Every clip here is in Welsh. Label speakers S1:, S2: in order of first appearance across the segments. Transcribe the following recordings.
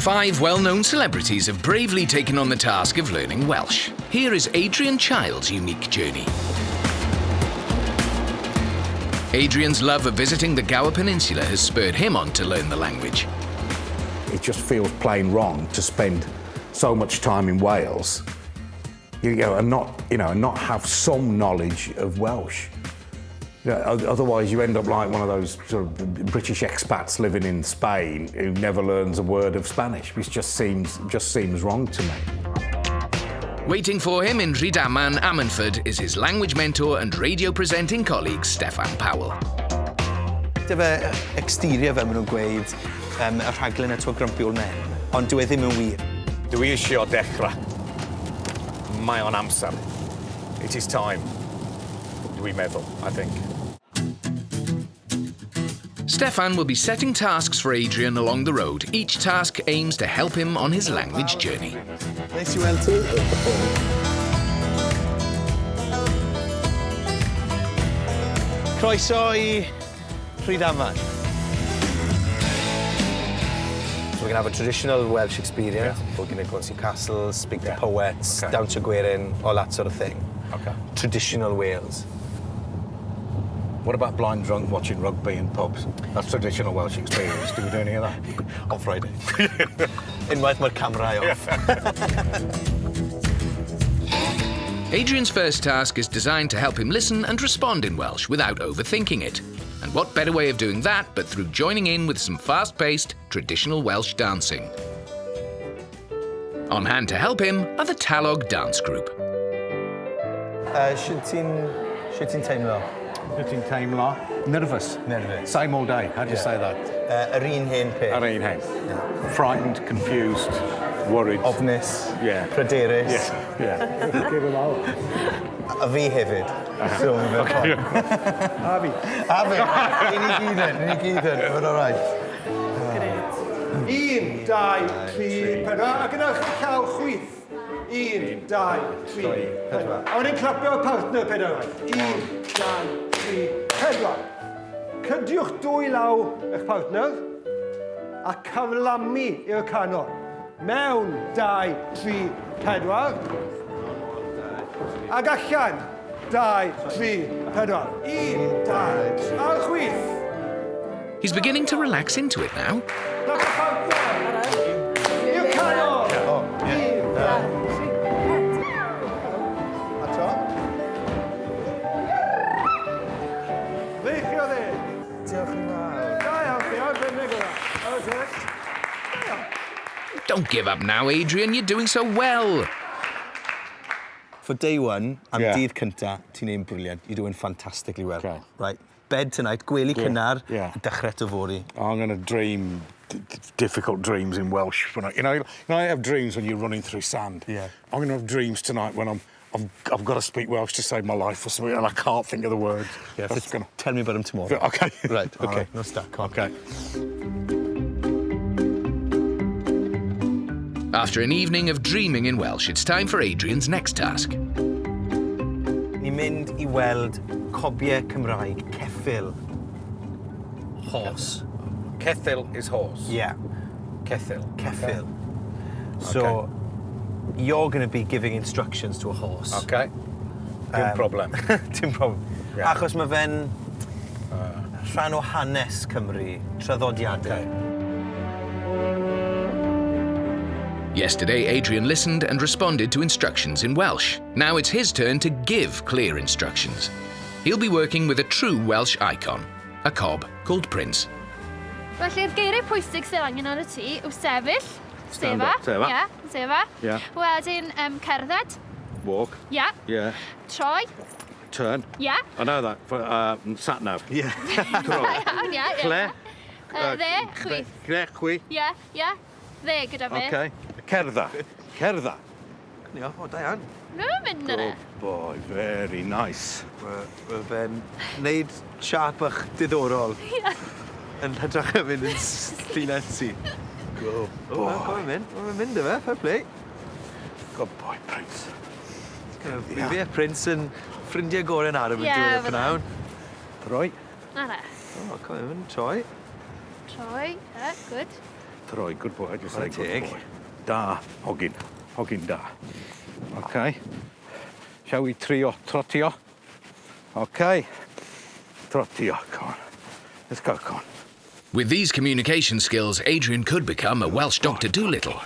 S1: 5 well-known celebrities have bravely taken on the task of learning Welsh. Here is Adrian Child's unique journey. Adrian's love of visiting the Gower Peninsula has spurred him on to learn the language.
S2: It just feels plain wrong to spend so much time in Wales, and not have some knowledge of Welsh. Otherwise, you end up like one of those sort of British expats living in Spain who never learns a word of Spanish, which just seems wrong to me.
S1: Waiting for him in Rhydaman, Ammanford, is his language mentor and radio presenting colleague Steffan Powell.
S3: Dyfe exterior fel maen nhw'n gweud, y rhaglen eto grympiol men, ond dyw e ddim yn wir.
S2: Dwi isio dechrau. Mae o'n amser. It is time. Dwi'n meddwl, I think.
S1: Steffan will be setting tasks for Adrian along the road. Each task aims to help him on his language journey.
S3: Neis i weld ti. Croeso i Rhydaman. So we're going to have a traditional Welsh experience. Yeah. We're going to go and see castles, speak to poets, down to Gwerin, all that sort of thing.
S2: Okay.
S3: Traditional Wales.
S2: What about blind drunk watching rugby in pubs? That's traditional Welsh experience. Do we do any of that?
S3: On Friday. Unwaith mae'r camera off.
S1: Adrian's first task is designed to help him listen and respond in Welsh without overthinking it. And what better way of doing that but through joining in with some fast-paced, traditional Welsh dancing. On hand to help him are the Talog Dance Group.
S3: Sut ti'n teimlo?
S2: Sut ti'n teimlo? Nervous.
S3: Nervous.
S2: Same all day. How do you say that?
S3: Yr un hen peth.
S2: Yr un hen. Frightened, confused, worried.
S3: Ofnus.
S2: Yeah.
S3: Pryderus.
S2: Yeah. Give them all.
S3: A fi hefyd. So, a fi. A fi. Ni gyd yn. Fy'n all right.
S4: 1, 2, 3, 4. A gyda chi llaw chwith. 1, 2, 3, 4. A wedyn clapio y partner pedwar. 1, 2, 3, 4. Cydiwch 2 law eich partner a cyflamu i'r canol. Mewn 2, 3, 4. Ag allan 2, 3, 4. 1, 2, a'r chwith.
S1: He's beginning to relax into it now.
S4: Clap y partner. I'r canol. 1, 2, 3.
S1: Don't give up now, Adrian. You're doing so well.
S3: For day one, am dydd cynta, ti'n neud brilliant. You're doing fantastically well.
S2: Okay.
S3: Right. Bed tonight, gwely cynnar, dechrau tyfori.
S2: I'm going to dream difficult dreams in Welsh. You know, I have dreams when you're running through sand. Yeah. I'm going to have dreams tonight when I've got to speak Welsh to save my life or something, and I can't think of the words.
S3: Yeah, tell me about them tomorrow.
S2: Okay.
S3: Right, okay.
S2: Right.
S3: No start, come on.
S2: Okay.
S1: After an evening of dreaming in Welsh, it's time for Adrian's next task.
S3: Ni'n mynd I weld cobiau Cymraeg, ceffyl. Horse.
S2: Ceffyl is horse.
S3: Yeah.
S2: Ceffyl.
S3: Ceffyl. So, you're going to be giving instructions to a horse.
S2: Okay. Dim problem.
S3: Dim problem. Yeah. Achos mae fe'n rhan o hanes Cymru, traddodiadau.
S1: Yesterday, Adrian listened and responded to instructions in Welsh. Now it's his turn to give clear instructions. He'll be working with a true Welsh icon, a cob called Prince.
S5: Felly'r geiriau pwysig sydd angen ar y tŷ yw sefyll, sefa. Ie, sefa. Yeah. Wedyn cerdded.
S2: Walk.
S5: Yeah.
S2: Yeah.
S5: Troi.
S2: Turn.
S5: Yeah.
S2: I know that. For sat nav.
S3: Yeah.
S5: Iawn, ie.
S2: Cle.
S5: Dde, chwith.
S2: Cle, chwi.
S5: Ie, ie. Dde gyda fi.
S2: Okay. Cerdda. Cerdda.
S3: Ie, o, da iawn.
S5: Rwy'n mynd yna.
S2: Good boy, very nice.
S3: Mae fe'n neud siap a'ch diddorol. Ie. Yn hydrach yn mynd yn llinensi. Good boy. Mae'n mynd. Mae'n mynd y fe, fair play.
S2: Good boy, Prince.
S3: Fi a Prince yn ffrindiau gorau'n ar yn diwedd y pnawn.
S2: Roi.
S5: Na re.
S3: O, come on, troi.
S5: Troi, good.
S2: troi. Good boy. Just say
S3: Chwarae
S2: good boy. Da, hogyn. Hogyn da. OK. Shall we trio trotio? OK. Trotio, come on. Let's go, come on.
S1: With these communication skills, Adrian could become a Welsh Dr. Dolittle.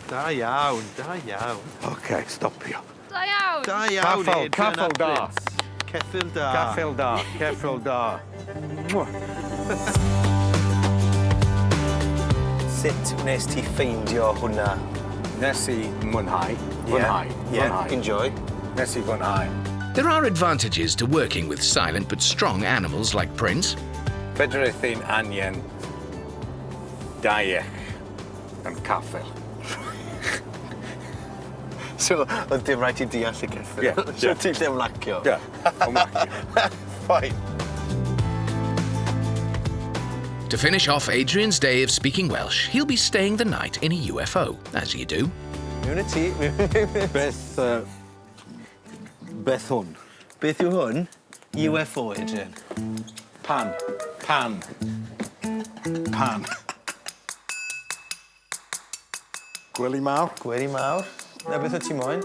S3: Da iawn, da iawn.
S2: OK, stopio.
S5: Da iawn.
S3: Da iawn,
S2: Caffel, caffel da.
S3: Ceffil da.
S2: Caffel da, caffel da.
S6: Sut wnes ti ffeindio hwnna?
S2: Nes I mwynhau. Mwynhau. Mwynhau.
S6: Enjoy.
S2: Nes I mwynhau.
S1: There are advantages to working with silent but strong animals like Prince.
S2: Fedrith i'n angen daiech yn caffel.
S6: So, oedd dim rhaid i deall y ceffil?
S2: Ie,
S6: So
S2: ie.
S6: ti lle ymlacio?
S2: Ie, ymlacio.
S6: Fine.
S1: To finish off Adrian's day of speaking Welsh, he'll be staying the night in a UFO, as you do.
S6: Mewn y ti.
S2: Beth hwn?
S6: Beth yw hwn? UFO, Adrian.
S2: Pan. Pan. Pan. Gwely mawr?
S6: Gweri mawr. Na beth o ti moyn?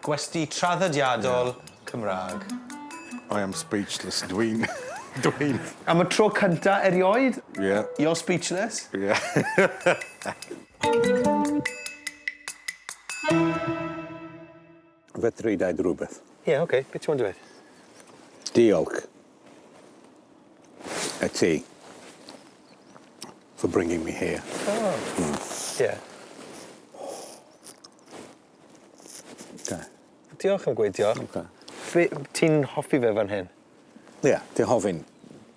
S6: Gwesti traddodiadol Cymraeg.
S2: I am speechless. Dwi'n... Dwi'n...
S6: Am y tro cynta erioed?
S2: Yeah.
S6: You're speechless?
S2: Yeah. Fedri dweud rhywbeth.
S6: Yeah, OK. Beth ti'n dweud?
S2: Diolch. A ti. For bringing me here.
S6: Yeah.
S2: Okay.
S6: Diolch am gweud diolch.
S2: Okay.
S6: Ti'n hoffi fe fan hyn?
S2: Yeah, di hofyn.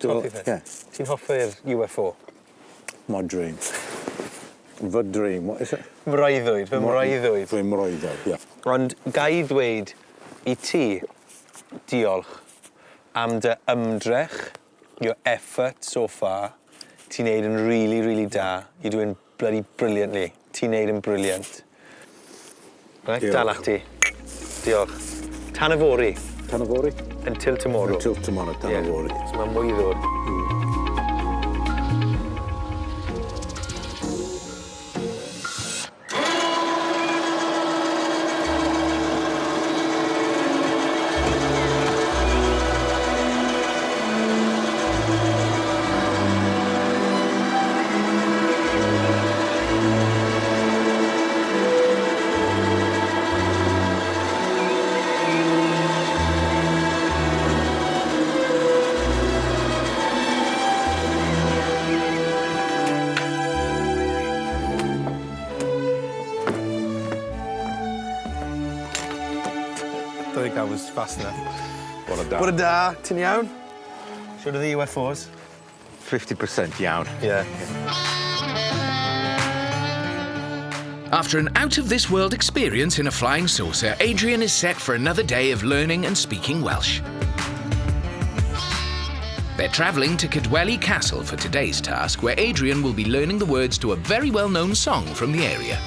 S6: Hoffi fe?
S2: Yeah.
S6: Ti'n hoffi'r UFO?
S2: My dream. Fy dream, what is it?
S6: Mreuddwyd, fy mreuddwyd.
S2: Fy mreuddwyd, yeah.
S6: Ond gai ddweud I ti diolch am dy ymdrech, your effort so far. Ti'n neud yn really, really da. You're doing bloody brilliantly. Ti'n neud yn brilliant. Right,
S2: Diolch.
S6: dalach ti. Diolch. Tan y fori.
S2: Tan y fori?
S6: Until tomorrow.
S2: Until tomorrow, tan y fori.
S6: So mae mwy I ddod. I think that was fast enough.
S2: What a da.
S6: What a da, ti'n iawn? Siwr oedd the UFOs?
S2: 50% iawn.
S6: Yeah.
S1: After an out-of-this-world experience in a flying saucer, Adrian is set for another day of learning and speaking Welsh. They're travelling to Cadwelly Castle for today's task, where Adrian will be learning the words to a very well-known song from the area.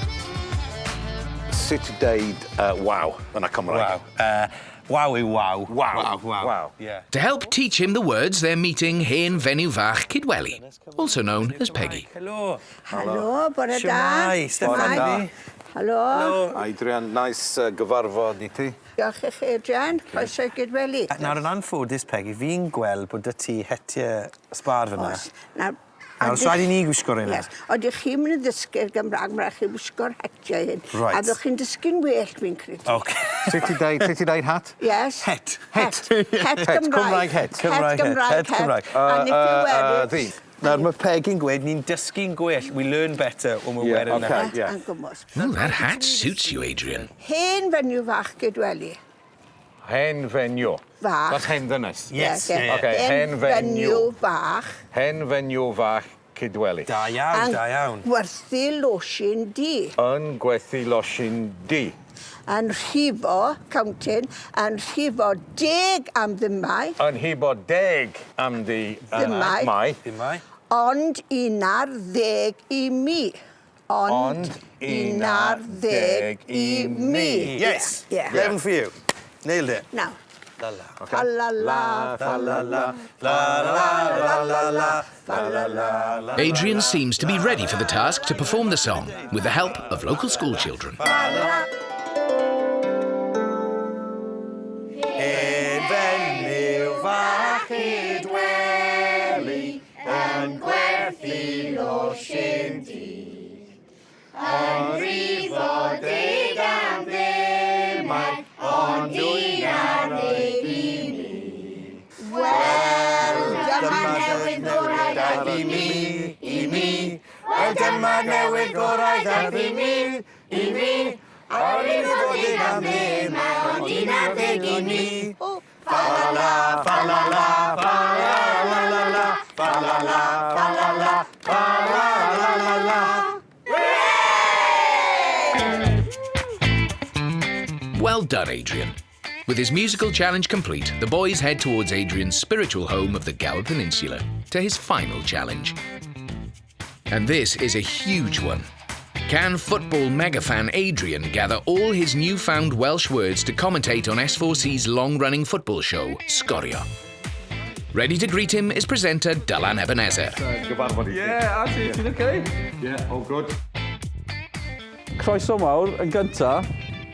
S2: Sut deud wow yn y Cymraeg?
S6: Wow. Wow yw wow.
S2: Wow.
S6: Wow. Yeah.
S1: To help teach him the words, they're meeting Hen Fenyw Fach Cadwelly, also known as Peggy.
S6: Helo.
S7: Helo, bore da.
S6: Siwmai, Steffan.
S7: Helo.
S2: Adrian, nice gyfarfod I ti.
S7: Diolch I chi, Adrian. Croeso I Gydweli.
S6: Nawr yn anffodus, Peggy, fi'n gweld bod y ti hetiau sbar fyna.
S7: Nawr,
S6: Nawr, os rhaid I ni gwisgo rhywun.
S7: Yes. Oeddech chi'n mynd i ddysgu'r Gymraeg, mae'n rhaid chi wisgo'r hetiau hyn.
S6: Right.
S7: A ddech chi'n dysgu'n well, fi'n credu.
S6: OK.
S2: Sut ti deud hat?
S7: Yes.
S6: Het.
S7: Het. Het Gymraeg.
S2: Cymraeg het.
S7: Het Gymraeg.
S6: Het Cymraeg.
S7: And if you wear it...
S2: Fi.
S6: Nawr, mae Peggy'n gweud, ni'n dysgu'n gwell. We learn better when we're wearing
S2: okay.
S6: that.
S2: Yeah.
S7: Yn gymwys.
S1: Ooh, that hat suits you, Adrian.
S7: Hen fenyw fach Gydweli.
S2: Hen fenyw.
S7: Fach.
S2: That's hen ddynes.
S6: Yes.
S2: Okay, hen
S7: Hen
S2: fenyw.
S7: fenyw fach.
S2: Hen fenyw fach Cadwelly.
S6: Da iawn,
S7: Yn
S6: da iawn.
S7: gwerthu losin di.
S2: Yn gwerthu losin di.
S7: Yn rhifo, counting, yn rhifo 10 am ddymau,
S2: Yn hibo 10 am di
S7: Ddymau.
S2: mai.
S6: Dim mai.
S7: ond 11 I mi. Ond 11 I mi.
S6: Yes.
S7: Yeah.
S6: 11 for you. Nailed it.
S7: Now, Fa la la, fa la la, la la la la, fa la la.
S1: Adrian seems to be ready for the task to perform the song with the help of local school children.
S7: Dyma newid gorau ddaeth i mi, Ar un fod yn am ddim, ond un ar ddeg i ni. Fa la la, fa la la, fa la la la la, fa la la, fa la la, fa la la la la.
S1: Well done, Adrian. With his musical challenge complete, the boys head towards Adrian's spiritual home of the Gower Peninsula to his final challenge. And this is a huge one. Can football mega-fan Adrian gather all his newfound Welsh words to commentate on S4C's long-running football show, Sgorio? Ready to greet him is presenter Dylan Ebenezer.
S8: Yeah, Andy, ti'n okay?
S2: Yeah, all good.
S8: Croeso mawr, yn gynta,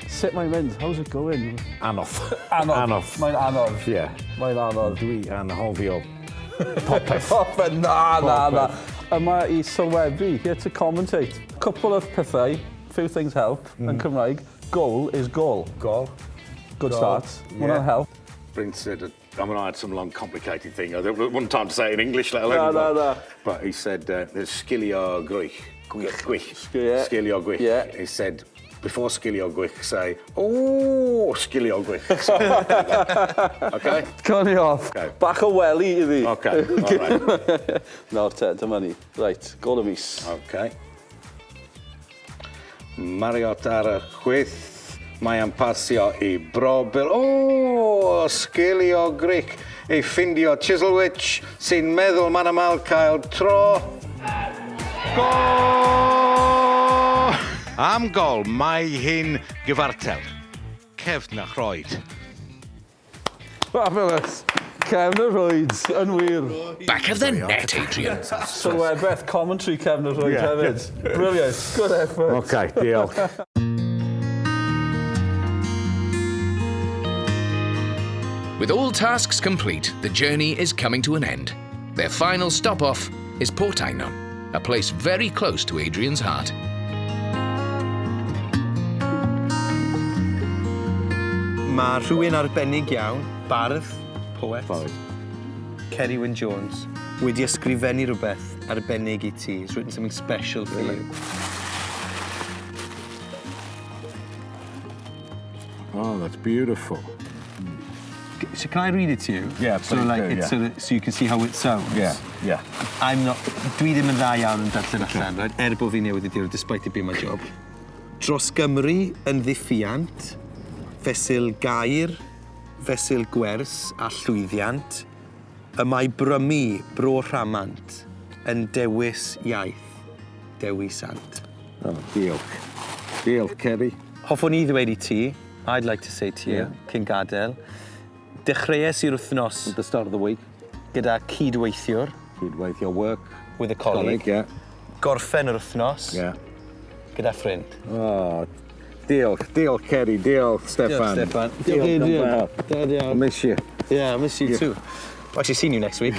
S8: sut mae'n mynd? How's it going?
S2: Anodd.
S8: Anodd. Mae'n anodd.
S2: Yeah.
S8: Mae'n anodd.
S2: Dwi anhofio popeth.
S8: Popeth, na. Yma I sylwebu, here to commentate. Couple of pethau, few things help, yn Cymraeg. Goal is goal.
S2: Goal.
S8: Good
S2: Goal.
S8: start. Hwna'n help.
S2: Bryn said, I mean, I had some long, complicated thing. I wasn't time to say it in English, let alone.
S8: No.
S2: But he said, there's skillio gwych. Gwych.
S8: Yeah.
S2: Skillio gwych.
S8: Yeah.
S2: He said, before skillio gwych, say, oh, skillio gwych. Okay?
S8: Go ni off.
S2: Okay.
S8: Bach o weli I fi.
S2: Okay, all right.
S8: Nawr te, dyma ni. Right, gol y mis.
S2: Okay. Mariot ar y chwyth, mae am pasio I Brobil. O, skillio Gric. I ffindio Chiselwich, sy'n meddwl ma'n amal cael tro. Go! Am gol, mae hi'n gyfartel. Cefn a chroed.
S8: Fabulous. Cefn y Rhoids, yn wir.
S1: Back of the net, Adrian.
S8: Sylwebeth commentary Cefn y Rhoids hefyd. Brilliant. Good effort.
S2: Okay, diolch.
S1: With all tasks complete, the journey is coming to an end. Their final stop-off is Portainon, a place very close to Adrian's heart.
S6: Mae rhywun arbennig iawn, bardd, poet, Ceri Wyn Jones, wedi ysgrifennu rhywbeth arbennig I ti. He's written something special for you.
S2: Oh, that's beautiful.
S6: So can I read it to you?
S2: Yeah,
S6: so
S2: please
S6: like
S2: do,
S6: so you can see how it sounds.
S2: Yeah.
S6: I'm not. Dwi ddim yn dda iawn yn darllen allan, right? Bo fi newydd I dir, despite it being my job. Dros Gymru yn ddiffiant, fesul gair, fesul gwers a llwyddiant, y mae brymu bro rhamant yn dewis iaith, dewi sant.
S2: Oh, diolch. Diolch, Ceri.
S6: Hoffwn I ddweud I ti, I'd like to say to you, cyn gadael, dechreuais i'r wythnos
S2: At the start of the week.
S6: gyda cydweithiwr,
S2: Cydweithio work.
S6: with a colleague,
S2: Yeah.
S6: gorffen yr wythnos
S2: Yeah.
S6: gyda ffrind.
S2: Oh, diolch, Ceri, diolch, Steffan.
S6: Steffan.
S2: Diolch, I miss you.
S6: Yeah, I miss you too. Well, actually, see you next week.